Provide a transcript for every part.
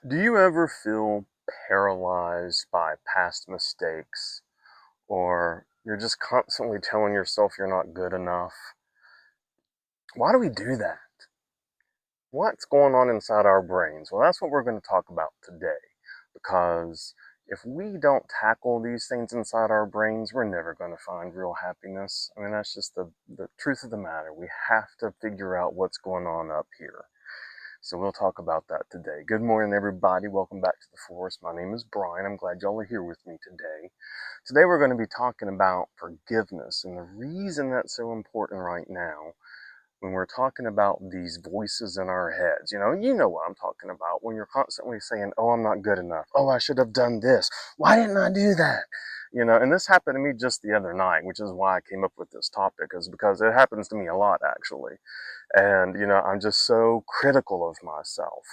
Do you ever feel paralyzed by past mistakes, or you're just constantly telling yourself you're not good enough? Why do we do that? What's going on inside our brains? Well, that's what we're going to talk about today. Because if we don't tackle these things inside our brains, we're never going to find real happiness. I mean, that's just the truth of the matter. We have to figure out what's going on up here. So we'll talk about that today. Good morning, everybody. Welcome back to the forest. My name is Brian. I'm glad y'all are here with me today. Today we're going to be talking about forgiveness, and the reason that's so important right now when we're talking about these voices in our heads. You know what I'm talking about when you're constantly saying, "Oh, I'm not good enough. Oh, I should have done this. Why didn't I do that?" And this happened to me just the other night, which is why I came up with this topic, is because it happens to me a lot, actually. And, I'm just so critical of myself.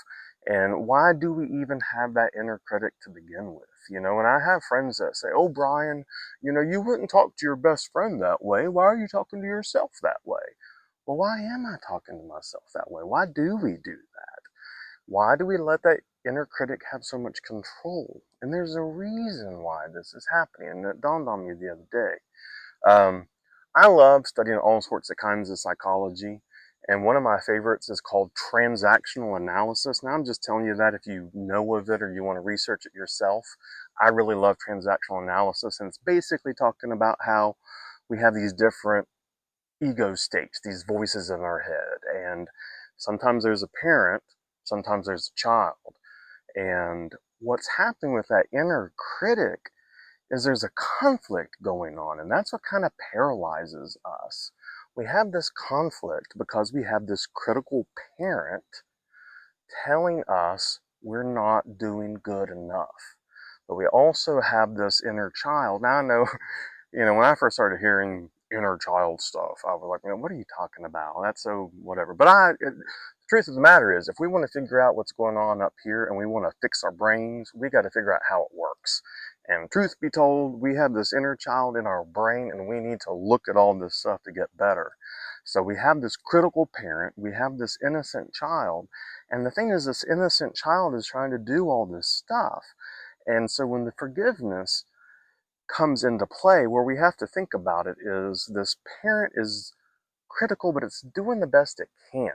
And why do we even have that inner critic to begin with? And I have friends that say, "Oh, Brian, you wouldn't talk to your best friend that way. Why are you talking to yourself that way?" Well, why am I talking to myself that way? Why do we do that? Why do we let that inner critic have so much control? And there's a reason why this is happening. And it dawned on me the other day. Um, I love studying all sorts of kinds of psychology, and one of my favorites is called transactional analysis. Now, I'm just telling you that if you know of it or you want to research it yourself. I really love transactional analysis, and it's basically talking about how we have these different ego states, these voices in our head, and sometimes there's a parent, sometimes there's a child, and what's happening with that inner critic is there's a conflict going on, and that's what kind of paralyzes us. We have this conflict because we have this critical parent telling us we're not doing good enough. But we also have this inner child. Now I know, when I first started hearing inner child stuff, I was like, what are you talking about? That's so whatever. But the truth of the matter is, if we want to figure out what's going on up here and we want to fix our brains, we got to figure out how it works. And truth be told, we have this inner child in our brain and we need to look at all this stuff to get better. So we have this critical parent, we have this innocent child, and the thing is, this innocent child is trying to do all this stuff. And so when the forgiveness comes into play, where we have to think about it is this parent is critical, but it's doing the best it can,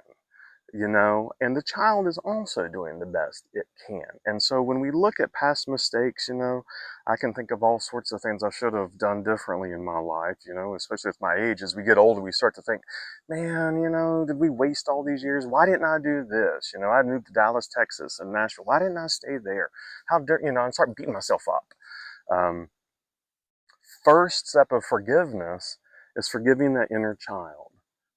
and the child is also doing the best it can. And so when we look at past mistakes, I can think of all sorts of things I should have done differently in my life, especially with my age. As we get older, we start to think, man, did we waste all these years? Why didn't I do this? I moved to Dallas, Texas and Nashville. Why didn't I stay there? How dare, and start beating myself up. Um, First step of forgiveness is forgiving that inner child,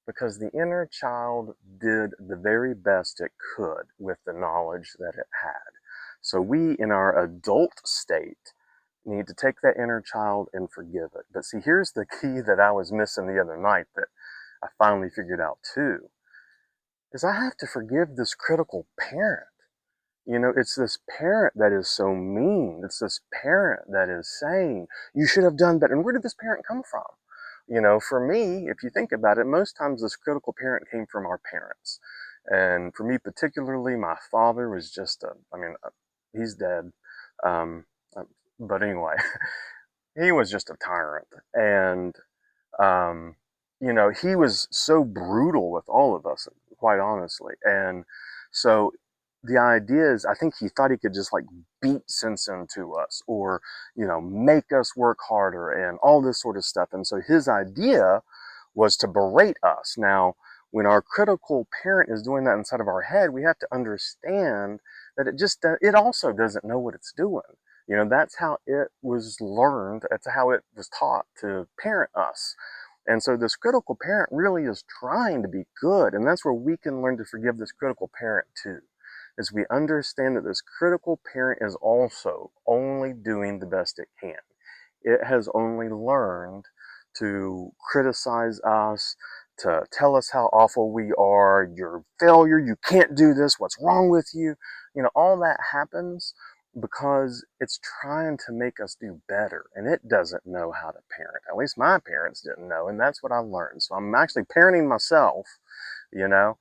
because the inner child did the very best it could with the knowledge that it had. So we, in our adult state, need to take that inner child and forgive it. But see, here's the key that I was missing the other night that I finally figured out too, is I have to forgive this critical parent. It's this parent that is so mean. It's this parent that is saying, you should have done better. And where did this parent come from? For me, if you think about it, most times this critical parent came from our parents. And for me particularly, my father was just he's dead. Um, but anyway, he was just a tyrant. And, um, he was so brutal with all of us, quite honestly. And so the idea is, I think he thought he could just like beat sense into us, or, make us work harder and all this sort of stuff. And so his idea was to berate us. Now, when our critical parent is doing that inside of our head, we have to understand that it also doesn't know what it's doing. That's how it was learned. That's how it was taught to parent us. And so this critical parent really is trying to be good. And that's where we can learn to forgive this critical parent too, is we understand that this critical parent is also only doing the best it can. It has only learned to criticize us, to tell us how awful we are, you're a failure, you can't do this, what's wrong with you. All that happens because it's trying to make us do better, and it doesn't know how to parent. At least my parents didn't know, and that's what I learned. So I'm actually parenting myself, you know,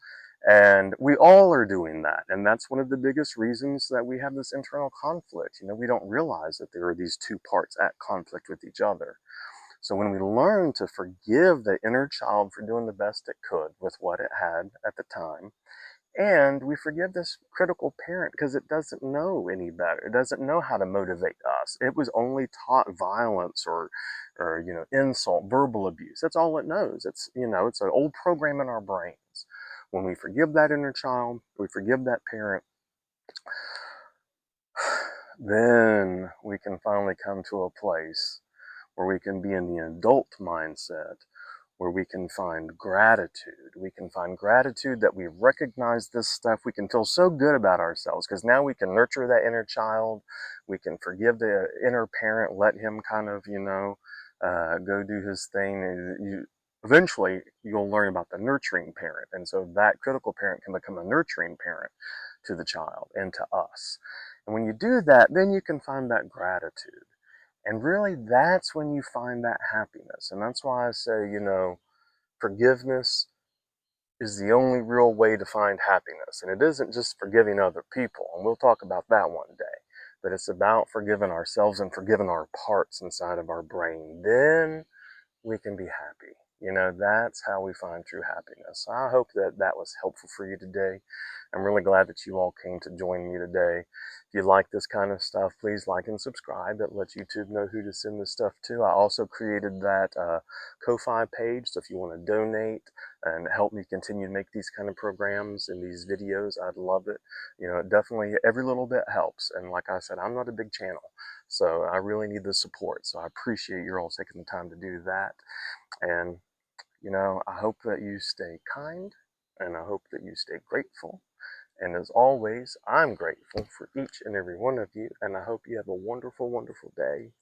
And we all are doing that. And that's one of the biggest reasons that we have this internal conflict. We don't realize that there are these two parts at conflict with each other. So when we learn to forgive the inner child for doing the best it could with what it had at the time, and we forgive this critical parent because it doesn't know any better. It doesn't know how to motivate us. It was only taught violence or insult, verbal abuse. That's all it knows. It's an old program in our brains. When we forgive that inner child, we forgive that parent, then we can finally come to a place where we can be in the adult mindset, where we can find gratitude. We can find gratitude that we recognize this stuff. We can feel so good about ourselves because now we can nurture that inner child. We can forgive the inner parent, let him kind of, go do his thing. And eventually, you'll learn about the nurturing parent. And so that critical parent can become a nurturing parent to the child and to us. And when you do that, then you can find that gratitude. And really, that's when you find that happiness. And that's why I say, forgiveness is the only real way to find happiness. And it isn't just forgiving other people, and we'll talk about that one day, but it's about forgiving ourselves and forgiving our parts inside of our brain. Then we can be happy. That's how we find true happiness. I hope that that was helpful for you today. I'm really glad that you all came to join me today. If you like this kind of stuff, please like and subscribe. That lets YouTube know who to send this stuff to. I also created that Ko-Fi page, so if you want to donate and help me continue to make these kind of programs and these videos, I'd love it. Definitely every little bit helps. And like I said, I'm not a big channel, so I really need the support. So I appreciate you all taking the time to do that. And, I hope that you stay kind, and I hope that you stay grateful. And as always, I'm grateful for each and every one of you, and I hope you have a wonderful, wonderful day.